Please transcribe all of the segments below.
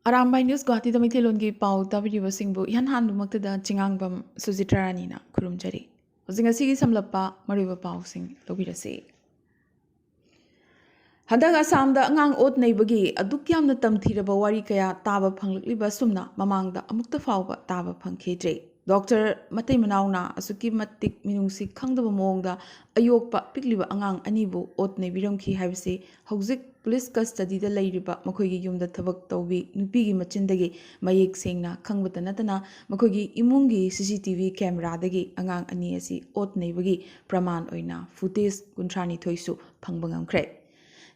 Arambai News Guwahati da Maithelongi pau tabiriba singbu ihan handumaktada chingangbam Sujitrarani na kurumjari. Hojing asigi samlappa mariba pau sing lobirasi. Handaga Assamda angang ot naibagi aduk yamna tamthiraba wari kaya taba phanglakliba sumna mamangda amukta fawba taba phangkhidre. Dr. Matai Manauna asuki matik minungsi khangdaba mawngda ayokpa pikliba angang anibu ot naibiramkhi haibasi hauzik police custody da leiriba makoigi yumda thabak tawbi nupigi machindagi mayek sengna khangbata natana makoigi imungi CCTV camera dagi angang ani asi ot naibagi praman oina footage kuntrani thoisu phangba ngamkhre.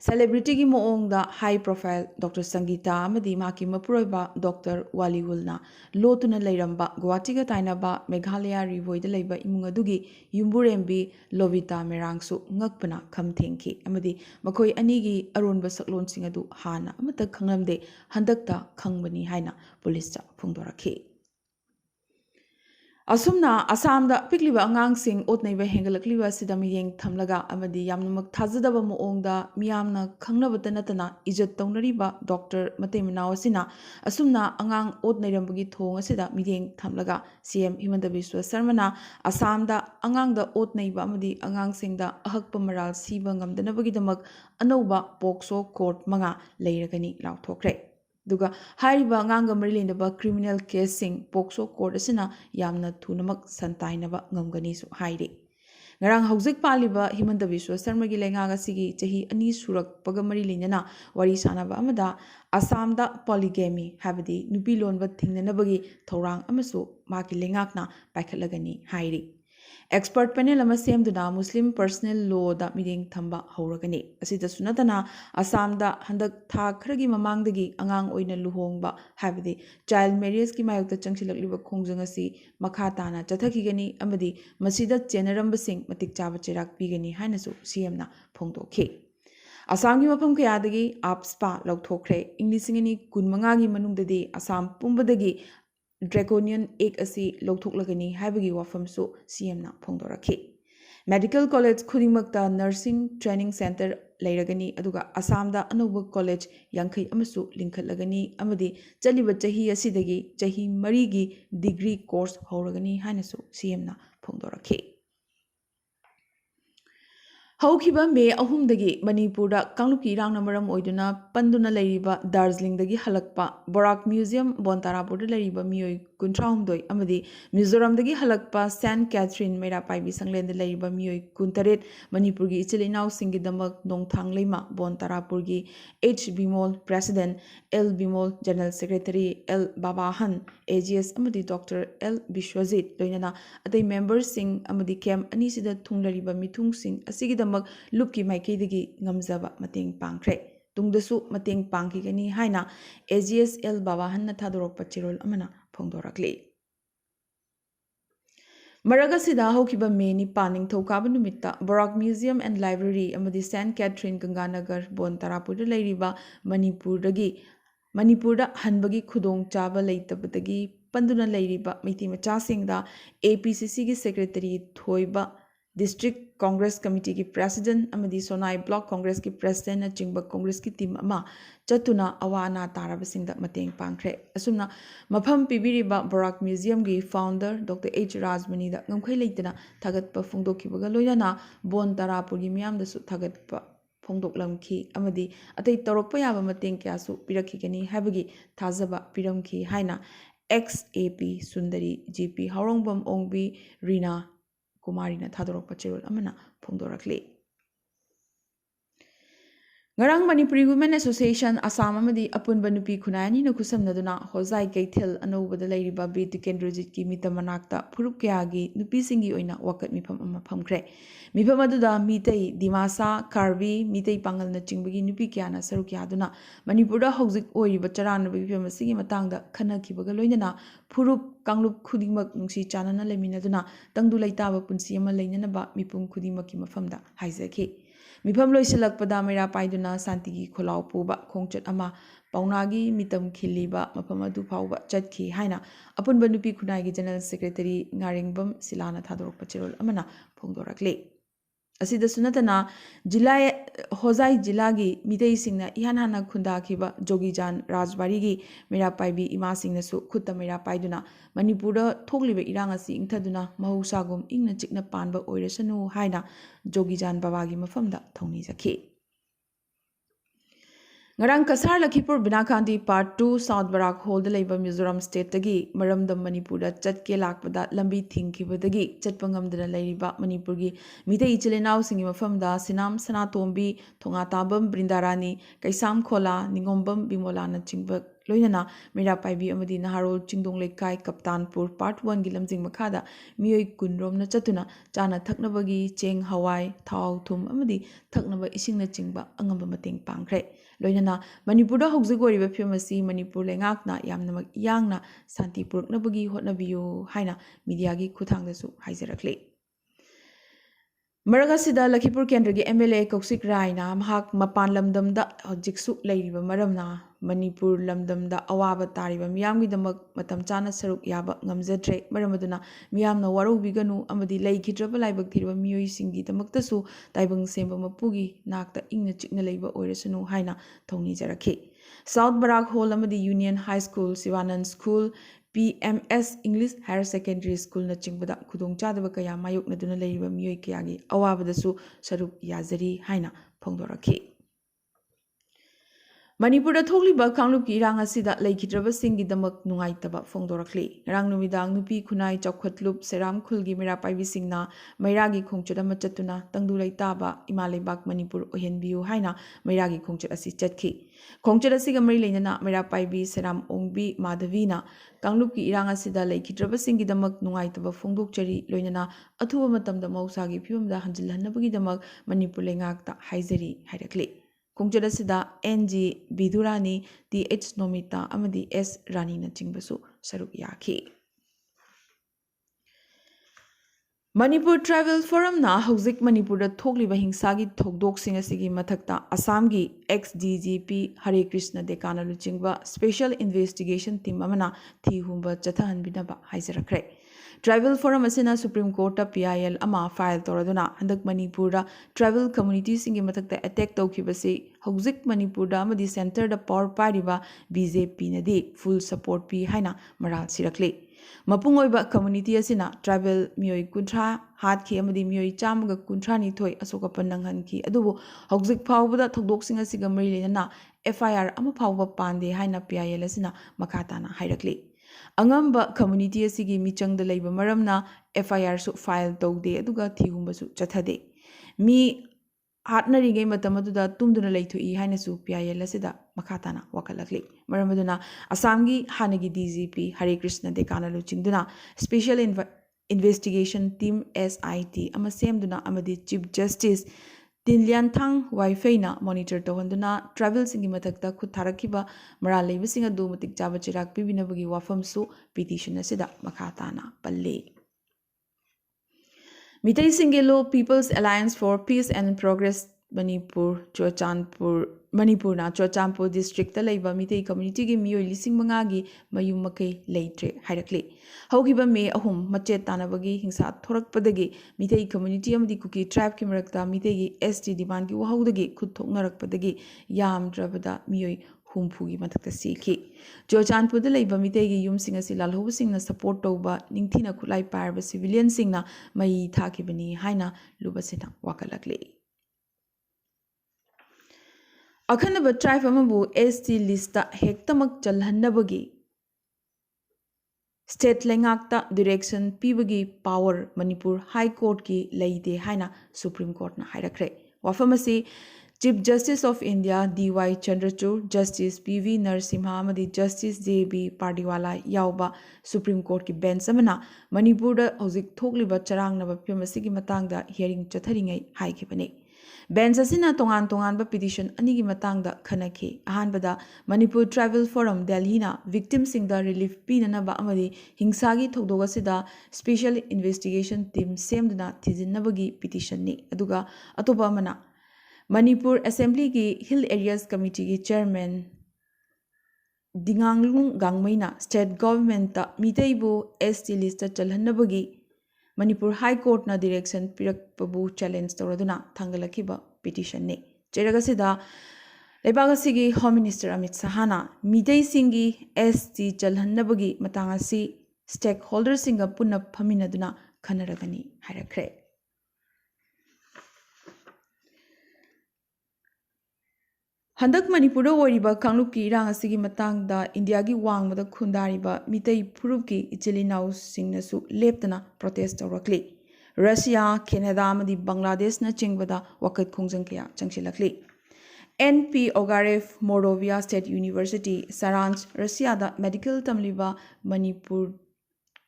Celebrity ki moongda high profile Dr. Sangeeta amadi maki mapuroiba Dr. Waliwulna lotuna leiramba Guwahati ga tainaba Meghalaya rivoida leiba imung adugi yumburembi Lovita Merangsu ngakpana khamthengki amadi makoi anigi aronba saklonsing adu hana amata khanglamde handakta khangbani haina police cha phongdorakhi. Asumna Assamda pikliba angangsing otnaiba hengalakliba sida miyeng thamlaga amadi yamnamak thajadaba moongda miyamna khangnabata natana ijat tawnariba Dr. Matai Manau asina asumna angang otnairambagi thong asida miyeng thamlaga CM Himanta Biswa Sarmana Assamda angangda otnaiba amadi angangsingda ahakpa maral siba ngamdanabagidamak anauba pokso court manga leiragani lauthokre. Duga hariba nganga marilindaba criminal case sing pokso court asina yamna thunamak santainaba ngamgani su hairi. Ngarang hauzik paliba Himanta Biswa Sarma gi lengaga sigi chahi ani surak paga marilinana wari sanaba amada Assamda polygamy habadi nupi lonba thingnanabagi thorang amasu maki lengakna paikhatlagani hairi. Expert panel ama semduna Muslim personal law da meeting thamba hauragani asida sunatana Assamda handak tha kharagi mamangdagi angang oina luhongba habadi child marriage ki mayokta changsilakliba khongjang asi makha tana chathakigani amadi masida chenarambasing matik chaba cherak pigani hainasu CM na phongdokhi. Assam ki mafam kayadagi apspa lauthokre inglisingani kunmanga gi manungdadi Assam pumbadagi Draconian Egg asi lauthoklegani haibagi wafamsu CM na phongdorakhi. Medical College khudingmakta Nursing Training Center leiragani aduga Assamda anuba college yankai amasu linkhatlagani amadi chaliba chahi asidagi chahi marigi degree course hauragani hainasu CM na phongdorakhi. Haukiba May ahumdagi Manipurda Kangluki Rangna Maram Oiduna Panduna Leriba Darjeeling dagi halakpa Borak Museum Bontarapur Leriba Mioi Kuntraumdoi Amadi Mizoram dagi halakpa St. Catherine Mera Paibi Sanglen Leriba Mioi Kuntaret Manipurgi Ichilinau Singidamak Nongthang Lema Bontarapurgi H. Bimol President L. Bimol General Secretary L. Babahan AGS Amadi Dr. L. Bishwajit Loinana Atai members sing Amadi Kem Anisida Tunglariba Mitung Sing Asigida Lupki Maikidigi Ngamzaba Mating Pankre. Tungdasu Mating Pankigani Haina AGS L Babahan Thadorok Pachirol Amana Phongdorakli. Maragasida Hokiba Meni Paning Tokaba Numita Borak Museum and Library Amadi St. Catherine Ganganagar Bontarapur Lairiba Manipurda Hanbagi Kudong Chaba Leitabadagi Panduna Lairiba Miti Machasingda APCC ki Secretary Thoiba District Congress Committee ki President Amadi Sonai Block Congress ki President na Chingba Congress ki team ama Chatuna Awana Tarabasingda Mateng Pankre Asumna Mafam Pibiriba Borak Museum ki founder Dr. H. Rajmani da Ngamkhai Leitana Thagatpa Phongdokhibaga Loinana Bon Tarapur gi miyam dasu Thagatpa Phongdoklamki Amadi Atai Torokpa Yaba Mateng Kyasu Pirakhigani Habagi Thazaba Piramki Haina XAP Sundari GP Haurongbam Ongbi Rina Kumarina Thadorok Pachirul Amana Phongdorakli. Ngarang Manipuri Women Association Assam amadi apunba nupi khunani na khusamnaduna hozai kaithil anobada leiriba Briti Kendrojit ki mitamanakta phurup kyagi nupi singi oina wakat mifam ama phamkhre mifam aduda mitei Dimasa Karbi mitei pangal na chingbagi nupi kyana saruk yaduna Manipurda hauzik oiriba charana bifam sigi matangda khana khibaga loinana phurup kanglup khudingmak nungsi chanana leminaduna tangdu laitaba punsi ama leinanaba mipum khudingmak ki mafamda haizakhi Mifam loisilakpada Mera Paiduna Santigi Kholau Puba Khongchat Ama Paunagi Mitam Khiliba Mapamadu Pauba Chatki Haina Apunba Nupi Khunai General Secretary Ngaringbam Silana Thadorok Pachirol Amana Phongdorakli. ꯑꯁꯤꯗꯁꯨ ꯅꯠꯇꯅ ꯖꯤꯂꯥ ꯍꯣꯖꯥꯏ ꯖꯤꯂꯥꯒꯤ ꯃꯤꯇꯩꯁꯤꯡꯅ ꯏꯍꯥꯟ ꯍꯥꯟꯅ ꯈꯨꯟꯗꯥꯈꯤꯕ ꯖꯣꯒꯤꯖꯥꯟ ꯔꯥꯖꯕꯥꯔꯤꯒꯤ ꯃꯩꯔꯥ ꯄꯥꯏꯕꯤ ꯏꯃꯥꯁꯤꯡꯅꯁꯨ ꯈꯨꯠꯇ ꯃꯩꯔꯥ ꯄꯥꯏꯗꯨꯅ ꯃꯅꯤꯄꯨꯔꯗ ꯊꯣꯛꯂꯤꯕ ꯏꯔꯥꯡ ꯑꯁꯤ ꯏꯪꯊꯗꯨꯅ ꯃꯍꯧꯁꯥꯒꯨꯝ ꯏꯪꯅ ꯆꯤꯛꯅ ꯄꯥꯟꯕ ꯑꯣꯏꯔꯁꯅꯨ ꯍꯥꯏꯅ ꯖꯣꯒꯤꯖꯥꯟ ꯕꯥꯕꯥꯒꯤ ꯃꯐꯝꯗ ꯊꯧꯅꯤꯖꯈꯤ꯫ ngarang kasar lakhipur binakhanti part 2 South Barak Hall da leiba Mizoram state tagi maramdam Manipur da chatke lakpada lambi thingkhibadagi chatpa ngamdana leiriba Manipur gi mitei ichilenau singi mafam da Sinam Sanatombi Thongatabam Brindarani Kaisam Khola Ningombam Bimola na chingba loinana mera paibi amadi naharol chingdong lekai Kaptanpur part 1 gi lamjing makhada miyoi kunrom na chatuna chana thaknabagi cheng hawai thau thum amadi thaknaba ising na chingba angamba mateng pangkhre loinana Manipur da hogzik oriba phimasi Manipur lengakna yamnamak yangna santi puruknabagi hotnabiyo haina media gi khuthangdasu haijarakle Maragasida Lakhipur Kendra gi MLA Koksik Raina mahak mapan lamdamda hojiksu leiriba maramna Manipur lamdamda awaba tariba miyamgi damak matam chana saruk yaba ngamjadre maramaduna miyamna warubiganu amadi leikidraba laibak thirba miyoi singi damaktasu taibang semba mapugi nakta ingna chikna leiba oirasunu haina thongni jarakhi South Barak Hall amadi Union High School Sivanand School PMS English Higher Secondary School na chingbada khudong chadaba kaya mayok na duna leiriba miyoi kayagi awabadasu saruk yazari haina phongdorakhi Manipur da thokliba kanglup ki irang asida leikidraba singi damak nungaitaba phongdorakli rang numidang nupi khunai chawkhatlup seram khulgi mera paibi singna mairagi khongchada machatuna tangdu leitaba imalebak Manipur ohenbiu haina mairagi khongchat asi chatki khongchat asiga mari leinana mera paibi seram ongbi madhavina kanglup ki irang asida leikidraba singi damak nungaitaba phongdokchari loinana athuba matamda mausagi phibamda hanjilhannabagi damak Manipur lengakta haizari hairakli Kongchada sida NG Bidurani TH Nomita amadi S Rani na chingbasu saruk yakhi Manipur Travel Forum na hauzik Manipur da thokliba hingsagi thokdok sing asigi mathakta Assam gi ex-DGP Hare Krishna Dekana luchingba Special Investigation Team amana thi humba chathahanbinaba haijarakre Tribal Forum asina Supreme Court ta PIL ama file toraduna handak Manipur da tribal communities singi mathakta attack tawkhibase hauzik Manipur da amadi center da power pariba BJP na di full support pi haina maral sirakle mapung oiba community asina tribal miyoi kunthra hatkhi amadi miyoi chamaga kunthra ni thoi asoka pananghan ki adubu hauzik phawbada thokdok singa siga mari lena FIR ama phawba pande haina PIL asina makhatana hairakle Angamba community asigi michangda leiba maramna FIR su file tawde aduga thihumba su chathade mi hatnarigay matamaduda tumduna leithui haina su PIL asida makhatana wakalakli maramaduna Assamgi hanagi DGP Hare Krishna Dekana luchingduna Special Investigation Team SIT ama semduna amadi Chief Justice Tinlian Thang Wi-Fi monitor tawhanduna travel singi mathakta khutharakhiba mara leibasing adu matik chaba chirak pibinabagi wafam su petition asida makhatana palle Mitai Singelo People's Alliance for Peace and Progress Manipur na Chochampur district ta leiba Mitai community gi miyoi lising manga gi mayum makai leitre hairakle haugiba me ahum machet tanabagi hingsa thorakpadagi Mitai community amadi kuki tribe ki marakta Mitai gi ST demand gi wahaudagi khut thoknarakpadagi yamdrabada miyoi humpugi mathakta sikhi Jochanpur da leiba Mitai gi yum singa si lalhobu singna support tawba ningthina khulai parba civilian singna mai thakibani haina lubasina wakalakle Akhanaba tribe amabu ST lista hektamak chalhannabagi state lengakta direction pibagi power Manipur High Court ki leide haina Supreme Court na hairakre wafamasi Chief Justice of India DY Chandrachud Justice PV Narasimha amadi Justice JB Pardiwala yauba Supreme Court ki bench amana Manipur da hauzik thokliba charangnaba phimasigi matangda hearing chatharingai haikibani Bench asina tongan ba petition anigi matangda khanakhi ahanbada Manipur Tribal Forum Delhi na victims singda relief pinanaba amadi hingsagi thokdoga sida special investigation team semduna thijinnabagi petition ni aduga atoba amana Manipur Assembly ki Hill Areas Committee ki chairman Dinganglung Gangmaina state government ta mitaibu ST list chalhannabagi Manipur High Court na direction pirakpabu challenge tawraduna thangalakhiba petition ne. Cheragasida Lebagasigi Home Minister Amit Sahana Midei Singi ST Jalhannabagi Matangasi stakeholders singa punna paminaduna Kanaragani Harakre. Handak Manipura Wariba Kangluki Rangasigi Matangda Indiagi Wang Mada Kundariba Mitei Puruki Ichilinau Singnasu Leptana protest Orakli. Russia, Canada, Madi Bangladesh na Chingbada Wakat Kungzangkia Changshilakli. NP Ogarev Morovia State University Saranj Russia da Medical Tamliba Manipur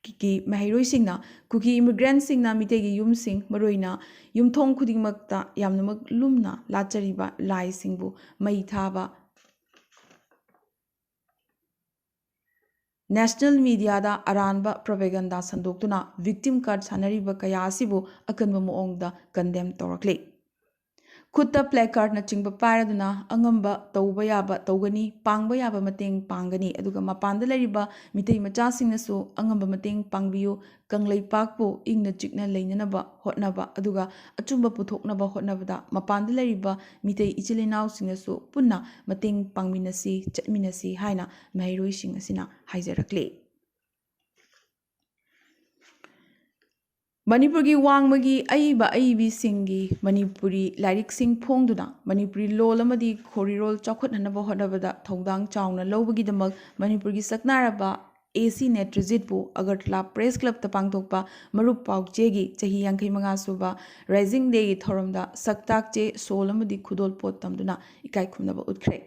Kiki Mahiroi Singna Kuki immigrant Singna Mitegi Yum Sing Maroina Yum Thong Kuding Makta Yamnamak Lumna Lachariba Lai Singbu Maithaba National Media da Aranba Propaganda Sandoktuna Victim Card Sanariba Kayasibu Akanba Moongda Condemn Torakli. Kutta placard na chingba paraduna angamba tawbayaba tawgani pangbayaba mateng pangani aduga mapanda lariba mitei machasing nasu angamba mateng pangbiyu kanglai pakpo ingna chikna leinanaba hotnaba aduga achumba puthoknaba hotnabada mapanda lariba mitei ichilinau singnasu punna mateng pangminasi chatminasi haina mairoi singasina haijarakle. Manipuri Wangmagi Aiba Aibi Singi, Manipuri Lyric Sing Pongduna, Manipuri Lolamadi, Korirol Chokot Hanaba Hodabada, Tongdang Chowna, Lobagi the Mug, Manipuri Saknaraba, AC Net Rizitbu, Agartla Press Club Tapangtokpa, Marup Pauk Jegi, Chahi Yankai Mangasuba, Rising Day Thorumda, Saktak Je, Solamadi Kudol Potamduna, Ikai Kumnaba Utkre.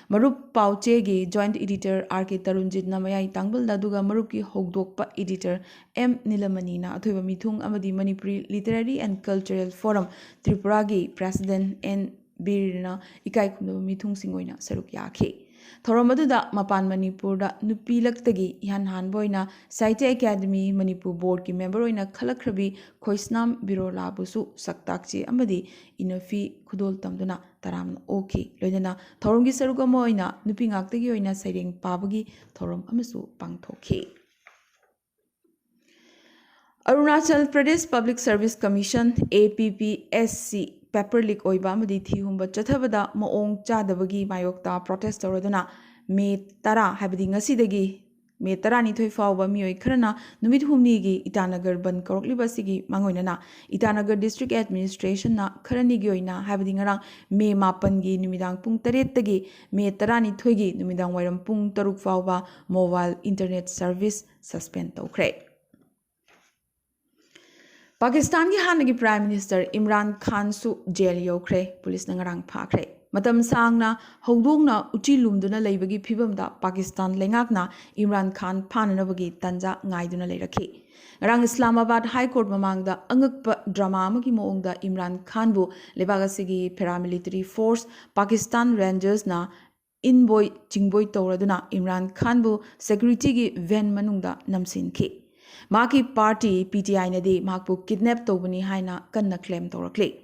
Marup Pauchegi, Joint Editor R.K. Tarunjit Namayai Tangbal Daduga Maruki Hogdokpa Editor M. Nilamanina, Athuba Mithung Amadi Manipuri Literary and Cultural Forum, Tripuragi President N. Birina, Ikai Kumno Mithung Singoina, Saruk Yaki. Thoromaduda Mapan Manipurda Nupi Laktagi Yan Hanboina, Saite Academy Manipur Board ki member oina Kalakrabi, Koisnam Biro Labusu, Saktakchi Amadi, Inafi Kudol Tamduna, Taram Oki, Loidana, Thorungi Sarugamoina, Nuping Aktagi oina Saring Pabagi, Thorum Amasu Pangtoki. Arunachal Pradesh Public Service Commission APPSC paper leak oiba amadi thihumba chathabada maong chadabagi mayokta protest tawraduna me tara habadi ngasidagi me tara ni thoi fawba mioi kharana numit humni gi Itanagar ban korokliba sigi mangoinana Itanagar District Administration na kharani gi oina habadi ngarang me mapan gi numidang pung 8 tagi me tara ni thoi gi numidang wairam pung 3 fawba mobile internet service suspend tawkhre. Pakistan ki hanagi Prime Minister Imran Khan su jail yokre police nangarang phakre matam sangna hongdongna uchi lumduna leibagi phibamda Pakistan lengakna Imran Khan phananabagi tanja ngaiduna leirakhi ngarang Islamabad High Court mamangda angakpa drama amagi moongda Imran Khan bu lebagasigi paramilitary force Pakistan Rangers na inboy chingboy tawraduna Imran Khan bu security gi van manungda namsinki Maki party PTI nadi makbu kidnap tobani haina kanna claim torakli.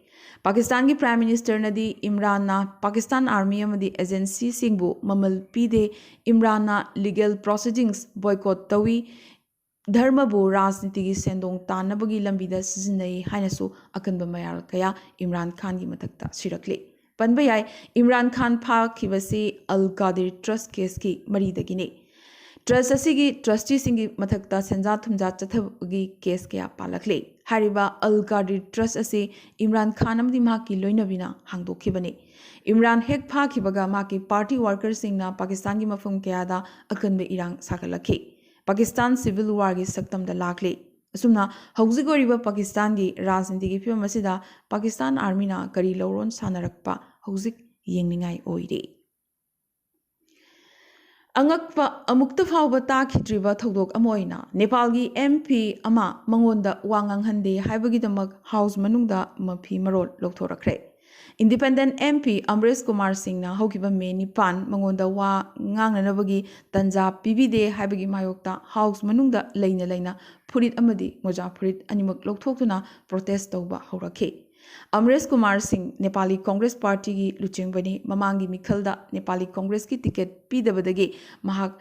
Pakistan ki Prime Minister nadi Imran na Pakistan Army amadi agency singbu mamal pide Imran na legal proceedings boycott tawi dharma bu rajniti gi sendong tanabagi lambida sizinai haina su akanba mayar kaya Imran Khan gi matakta sirakli. Panbayai Imran Khan pha khibasi Al Qadir Trust case ki maridagini. Trust asigi trustee singi mathakta senja thumja chathabagi case kya palakle hariba Al Qadir Trust asi Imran Khan amdi maki loinabina hangdokhibani Imran hek phakhibaga maki party workers singna Pakistan gi mafum kya da akanbe irang sakalakhi Pakistan civil war gi saktam da lakle asumna haujigoriba Pakistan gi rajniti gi phim asida Pakistan army na kari lawron sanarakpa haujik yengningai oire Angakpa amukta fawba takhidriba thodok amoina Nepalgi MP ama mangonda wangang hande haibagidamag house manungda mapi marol loktorakre Independent MP Amresh Kumar Singh na hokiba me nipan mangonda wa ngangnanabagi tanja pibide haibagi mayokta house manungda leina phurit amadi moja phurit animak lokthokuna protest tawba horakhe Amresh Kumar Singh Nepali Congress Party ki luchengbani mamangi mikhalda Nepali Congress ki ticket pidabadagi mahak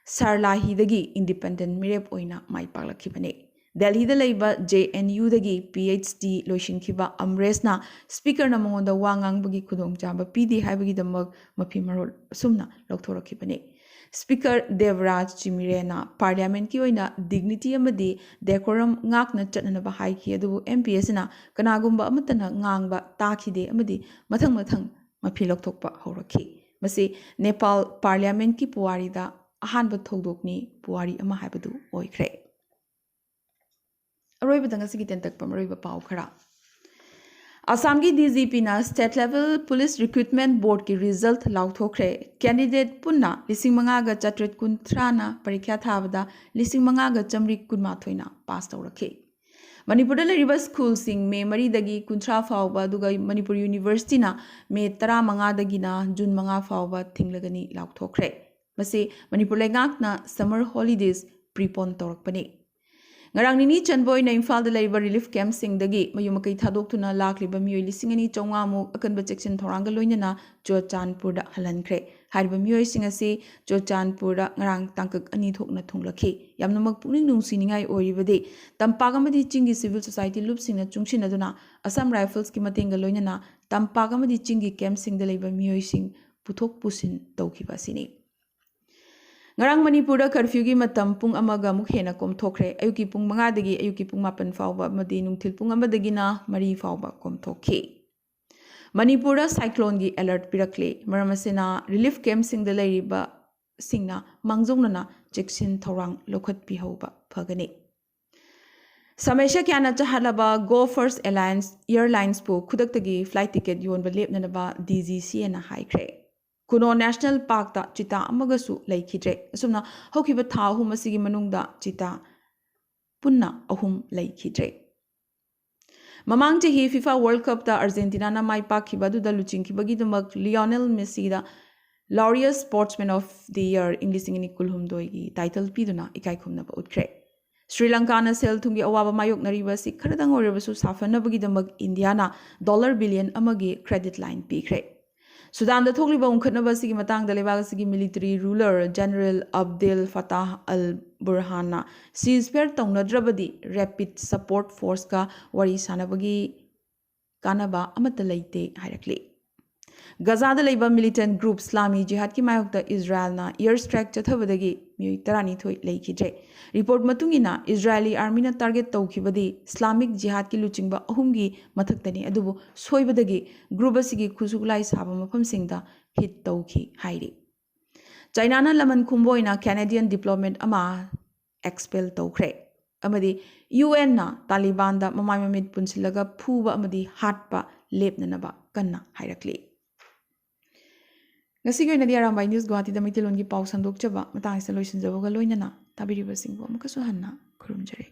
sarlahi dagi independent mirep oina mai paklakhibane ꯗꯦꯜꯍꯤꯗ ꯂꯩꯕ JNUꯗꯒꯤ PhD ꯂꯣꯏꯁꯤꯟꯈꯤꯕ ꯑꯝꯔꯦꯁꯅ ꯁ꯭ꯄꯤꯀꯔꯅ ꯃꯉꯣꯟꯗ ꯋꯥ ꯉꯥꯡꯕꯒꯤ ꯈꯨꯗꯣꯡꯆꯥꯕ ꯄꯤꯗꯦ ꯍꯥꯏꯕꯒꯤꯗꯃꯛ ꯃꯐꯤ ꯃꯔꯣꯜ ꯑꯁꯨꯝꯅ ꯂꯧꯊꯣꯔꯛꯈꯤꯕꯅꯤ꯫ Speaker Debraj ꯆꯤꯃꯤꯔꯦꯅ ꯄꯥꯔꯂꯤꯌꯥꯃꯦꯟꯠꯀꯤ ꯑꯣꯏꯅ ꯗꯤꯒꯅꯤꯇꯤ ꯑꯃꯗꯤ ꯗꯦꯀꯣꯔꯝ ꯉꯥꯛꯅ ꯆꯠꯅꯅꯕ ꯍꯥꯏꯈꯤ, ꯑꯗꯨꯕꯨ MP ꯑꯁꯤꯅ ꯀꯅꯥꯒꯨꯝꯕ ꯑꯃꯠꯇꯅ ꯉꯥꯡꯕ ꯇꯥꯈꯤꯗꯦ ꯑꯃꯗꯤ ꯃꯊꯪ ꯃꯐꯤ ꯂꯧꯊꯣꯛꯄ ꯍꯧꯔꯛꯈꯤ꯫ ꯃꯁꯤ ꯅꯦꯄꯥꯜ ꯄꯥꯔꯂꯤꯌꯥꯃꯦꯟꯠꯀꯤ ꯄꯨꯋꯥꯔꯤꯗ ꯑꯍꯥꯟꯕ ꯊꯧꯗꯣꯛꯅꯤ, ꯄꯨꯋꯥꯔꯤ ꯑꯃ ꯍꯥꯏꯕꯗꯨ ꯑꯣꯏꯈ꯭ꯔꯦ꯫ ꯑꯔꯣꯏꯕꯗ ꯉꯁꯤꯒꯤ ꯇꯦꯟꯇꯛꯄ ꯃꯔꯨꯑꯣꯏꯕ ꯄꯥꯎ ꯈꯔ꯫ ꯑꯁꯥꯝꯒꯤ DGPꯅ ꯁ꯭ꯇꯦꯠ ꯂꯦꯚꯦꯜ ꯄꯨꯂꯤꯁ ꯔꯤꯀ꯭ꯔꯨꯏꯠꯃꯦꯟꯠ ꯕꯣꯔꯗꯀꯤ ꯔꯤꯖꯜꯠ ꯂꯥꯎꯊꯣꯛꯈ꯭ꯔꯦ꯫ ꯀꯦꯟꯗꯤꯗꯦꯠ ꯄꯨꯟꯅ 5,830ꯅ ꯄꯔꯤꯈ꯭ꯌꯥ ꯊꯥꯕꯗ 5,918ꯅ ꯄꯥꯁ ꯇꯧꯔꯛꯈꯤ꯫ ꯃꯅꯤꯄꯨꯔꯗ ꯂꯩꯔꯤꯕ ꯁ꯭ꯀꯨꯜꯁꯤꯡ ꯃꯦ 3ꯗꯒꯤ 30 ꯐꯥꯎꯕ ꯑꯗꯨꯒ ꯃꯅꯤꯄꯨꯔ ꯌꯨꯅꯤꯚꯔꯁꯤꯇꯤꯅ ꯃꯦ 15ꯗꯒꯤꯅ ꯖꯨꯟ 5 ꯐꯥꯎꯕ ꯊꯤꯡꯂꯒꯅꯤ ꯂꯥꯎꯊꯣꯛꯈ꯭ꯔꯦ꯫ ꯃꯁꯤ ꯃꯅꯤꯄꯨꯔ ꯂꯩꯉꯥꯛꯅ ꯁꯝꯃꯔ ꯍꯣꯂꯤꯗꯦꯖ ꯄ꯭ꯔꯤꯄꯣꯟ ꯇꯧꯔꯛꯄꯅꯤ꯫ ꯉꯔꯥꯡ ꯅꯤꯅꯤ ꯆꯟꯕ ꯑꯣꯏꯅ ꯏꯝꯐꯥꯜꯗ ꯂꯩꯕ ꯔꯤꯂꯤꯐ ꯀꯦꯝꯞꯁꯤꯡꯗꯒꯤ ꯃꯌꯨꯝ ꯃꯀꯩ ꯊꯥꯗꯣꯛꯇꯨꯅ ꯂꯥꯛꯂꯤꯕ ꯃꯤꯑꯣꯏ 2,900ꯃꯨꯛ ꯑꯀꯟꯕ ꯆꯦꯛꯁꯤꯟ ꯊꯧꯔꯥꯡꯒ ꯂꯣꯏꯅꯅ ꯆꯨꯔꯆꯥꯟꯄꯨꯔꯗ ꯍꯜꯍꯟꯈ꯭ꯔꯦ꯫ ꯍꯥꯏꯔꯤꯕ ꯃꯤꯑꯣꯏꯁꯤꯡ ꯑꯁꯤ ꯆꯨꯔꯆꯥꯟꯄꯨꯔꯗ ꯉꯔꯥꯡ ꯇꯥꯡꯀꯛ 2 ꯊꯣꯛꯅ ꯊꯨꯡꯂꯈꯤ꯫ ꯌꯥꯝꯅꯃꯛ ꯄꯨꯛꯅꯤꯡ ꯅꯨꯡꯁꯤꯅꯤꯡꯉꯥꯏ ꯑꯣꯏꯔꯤꯕꯗꯤ ꯇꯝꯄꯥꯛ ꯑꯃꯗꯤ ꯆꯤꯡꯒꯤ ꯁꯤꯚꯤꯜ ꯁꯣꯁꯥꯏꯇꯤ ꯂꯨꯞꯁꯤꯡꯅ ꯆꯨꯡꯁꯤꯟꯅꯗꯨꯅ ꯑꯁꯥꯝ ꯔꯥꯏꯐꯜꯁꯀꯤ ꯃꯇꯦꯡꯒ ꯂꯣꯏꯅꯅ ꯇꯝꯄꯥꯛ ꯑꯃꯗꯤ ꯆꯤꯡꯒꯤ ꯀꯦꯝꯞꯁꯤꯡꯗ ꯂꯩꯕ ꯃꯤꯑꯣꯏꯁꯤꯡ ꯄꯨꯊꯣꯛ ꯄꯨꯁꯤꯟ ꯇꯧꯈꯤꯕ ꯑꯁꯤꯅꯤ꯫ ꯉꯔꯥꯡ ꯃꯅꯤꯄꯨꯔꯗ ꯀꯔꯐ꯭ꯌꯨꯒꯤ ꯃꯇꯝ ꯄꯨꯡ 1ꯒ ꯑꯃꯨꯛ ꯍꯦꯟꯅ ꯀꯣꯝꯊꯣꯛꯈ꯭ꯔꯦ꯫ ꯑꯌꯨꯛꯀꯤ ꯄꯨꯡ 5ꯗꯒꯤ ꯑꯌꯨꯛꯀꯤ ꯄꯨꯡ 9 ꯐꯥꯎꯕ ꯑꯃꯗꯤ ꯅꯨꯡꯊꯤꯜ ꯄꯨꯡ 1ꯗꯒꯤꯅ 4 ꯐꯥꯎꯕ ꯀꯣꯝꯊꯣꯛꯈꯤ꯫ ꯃꯅꯤꯄꯨꯔꯗ ꯁꯥꯏꯀ꯭ꯂꯣꯟꯒꯤ ꯑꯦꯂꯔꯠ ꯄꯤꯔꯛꯂꯤ꯫ ꯃꯔꯝ ꯑꯁꯤꯅ ꯔꯤꯂꯤꯐ ꯀꯦꯝꯞꯁꯤꯡꯗ ꯂꯩꯔꯤꯕꯁꯤꯡꯅ ꯃꯥꯡꯖꯧꯅꯅ ꯆꯦꯛꯁꯤꯟ ꯊꯧꯔꯥꯡ ꯂꯧꯈꯠꯄꯤꯍꯧꯕ ꯐꯒꯅꯤ꯫ ꯁꯃꯁ꯭ꯌꯥ ꯀꯌꯥꯅ ꯆꯠꯍꯠꯂꯕ ꯒꯣ ꯐꯔꯁꯠ ꯑꯦꯌꯔꯂꯥꯏꯟꯁꯄꯨ ꯈꯨꯗꯛꯇꯒꯤ ꯐ꯭ꯂꯥꯏꯠ ꯇꯤꯀꯦꯠ ꯌꯣꯟꯕ ꯂꯦꯞꯅꯅꯕ DGCAꯅ ꯍꯥꯏꯈ꯭ꯔꯦ꯫ ꯀꯨꯅꯣ ꯅꯦꯁꯅꯦꯜ ꯄꯥꯔꯛꯇ ꯆꯤꯇꯥ ꯑꯃꯒꯁꯨ ꯂꯩꯈꯤꯗ꯭ꯔꯦ꯫ ꯑꯁꯨꯝꯅ ꯍꯧꯈꯤꯕ ꯊꯥ 3 ꯑꯁꯤꯒꯤ ꯃꯅꯨꯡꯗ ꯆꯤꯇꯥ ꯄꯨꯟꯅ 3 ꯂꯩꯈꯤꯗ꯭ꯔꯦ꯫ ꯃꯃꯥꯡ ꯆꯍꯤ FIFA ꯋꯥꯔꯜꯗ ꯀꯞꯇ ꯑꯔꯖꯦꯟꯇꯤꯅꯥꯅ ꯃꯥꯏ ꯄꯥꯛꯈꯤꯕ ꯑꯗꯨꯗ ꯂꯨꯆꯤꯡꯈꯤꯕꯒꯤꯗꯃꯛ ꯂꯤꯑꯣꯅꯦꯜ ꯃꯦꯁꯤꯗ ꯂꯥꯎꯔꯤꯌꯁ ꯁ꯭ꯄꯣꯔꯠꯁꯃꯦꯟ ꯑꯣꯐ ꯗꯤ ꯌꯔ ꯏꯪ 2019ꯒꯤ ꯇꯥꯏꯇꯜ ꯄꯤꯗꯨꯅ ꯏꯀꯥꯏꯈꯨꯝꯅꯕ ꯎꯠꯈ꯭ꯔꯦ꯫ ꯁ꯭ꯔꯤ ꯂꯪꯀꯥꯅ ꯁꯦꯜ ꯊꯨꯝꯒꯤ ꯑꯋꯥꯕ ꯃꯥꯌꯣꯛꯅꯔꯤꯕ ꯑꯁꯤ ꯈꯔꯗꯪ ꯑꯣꯏꯔꯕꯁꯨ ꯁꯥꯐꯅꯕꯒꯤꯗꯃꯛ ꯏꯟꯗꯤꯌꯥꯅ $1 ꯕꯤꯂꯤꯌꯟ ꯑꯃꯒꯤ ꯀ꯭ꯔꯦꯗꯤꯠ ꯂꯥꯏꯟ ꯄꯤꯈ꯭ꯔꯦ꯫ ꯁꯨꯗꯥꯟꯗ ꯊꯣꯛꯂꯤꯕ ꯎꯪꯈꯠꯅꯕ ꯑꯁꯤꯒꯤ ꯃꯇꯥꯡꯗ ꯂꯩꯕꯥꯛ ꯑꯁꯤꯒꯤ ꯃꯤꯂꯤꯇꯔꯤ ꯔꯨꯂꯔ ꯖꯦꯅꯔꯦꯜ ꯑꯕꯗꯦꯜ ꯐꯇꯥꯍ ꯑꯜ ꯕꯨꯔꯍꯥꯟꯅ ꯁꯤꯖꯐꯤꯌꯔ ꯇꯧꯅꯗ꯭ꯔꯕꯗꯤ ꯔꯦꯄꯤꯗ ꯁꯄꯣꯔꯠ ꯐꯣꯔꯁꯀ ꯋꯥꯔꯤ ꯁꯥꯅꯕꯒꯤ ꯀꯥꯟꯅꯕ ꯑꯃꯠꯇ ꯂꯩꯇꯦ ꯍꯥꯏꯔꯛꯂꯤ꯫ ꯒꯖꯥꯗ ꯂꯩꯕ ꯃꯤꯂꯤꯇꯦꯟꯠ ꯒ꯭ꯔꯨꯞ ꯏꯁꯂꯥꯃꯤ ꯖꯤꯍꯥꯗꯀꯤ ꯃꯥꯌꯣꯛꯇ ꯏꯖꯔꯥꯏꯜꯅ ꯏꯌꯔ ꯁ꯭ꯇ꯭ꯔꯥꯏꯛ ꯆꯠꯊꯕꯗꯒꯤ ꯃꯤꯑꯣꯏ 12 ꯂꯩꯈꯤꯗ꯭ꯔꯦ꯫ ꯔꯤꯄꯣꯔꯠ ꯃꯇꯨꯡꯏꯟꯅ ꯏꯖꯔꯥꯏꯂꯤ ꯑꯥꯔꯃꯤꯅ ꯇꯥꯔꯒꯦꯠ ꯇꯧꯈꯤꯕꯗꯤ ꯏꯁꯂꯥꯃꯤꯛ ꯖꯤꯍꯥꯗꯀꯤ ꯂꯨꯆꯤꯡꯕ 3ꯒꯤ ꯃꯊꯛꯇꯅꯤ, ꯑꯗꯨꯕꯨ ꯁꯣꯏꯕꯗꯒꯤ ꯒ꯭ꯔꯨꯞ ꯑꯁꯤꯒꯤ ꯈꯨꯠꯁꯨ ꯈꯨꯠꯂꯥꯏ ꯁꯥꯕ ꯃꯐꯝꯁꯤꯡꯗ ꯍꯤꯠ ꯇꯧꯈꯤ ꯍꯥꯏꯔꯤ꯫ ꯆꯥꯏꯅꯥꯅ ꯂꯃꯟ ꯈꯨꯝꯕ ꯑꯣꯏꯅ ꯀꯦꯅꯦꯗꯤꯌꯟ ꯗꯤꯄ꯭ꯂꯣꯃꯦꯠ ꯑꯃ ꯑꯦꯛꯁꯄꯦꯜ ꯇꯧꯈ꯭ꯔꯦ, ꯑꯃꯗꯤ UNꯅ ꯇꯥꯂꯤꯕꯥꯟꯗ ꯃꯃꯥꯏ ꯃꯃꯤꯠ ꯄꯨꯟꯁꯤꯜꯂꯒ ꯐꯨꯕ ꯑꯃꯗꯤ ꯍꯥꯠꯄ ꯂꯦꯞꯅꯅꯕ ꯀꯟꯅ ꯍꯥꯏꯔꯛꯂꯤ꯫ ꯉꯁꯤꯒꯤ ꯑꯣꯏꯅꯗꯤ ꯑꯔꯥꯝꯕꯥꯏ ꯅ꯭ꯌꯨꯁ ꯒꯨꯋꯥꯍꯥꯇꯤꯗ ꯃꯩꯇꯩꯂꯣꯟꯒꯤ ꯄꯥꯎ ꯁꯟꯗꯣꯛꯆꯕ ꯃꯇꯥꯡ ꯑꯁꯤꯗ ꯂꯣꯏꯁꯤꯟꯖꯕꯒ ꯂꯣꯏꯅꯅ ꯇꯥꯕꯤꯔꯤꯕꯁꯤꯡꯕꯨ ꯑꯃꯨꯛꯀꯁꯨ ꯍꯟꯅ ꯈꯨꯔꯨꯝꯖꯔꯤ꯫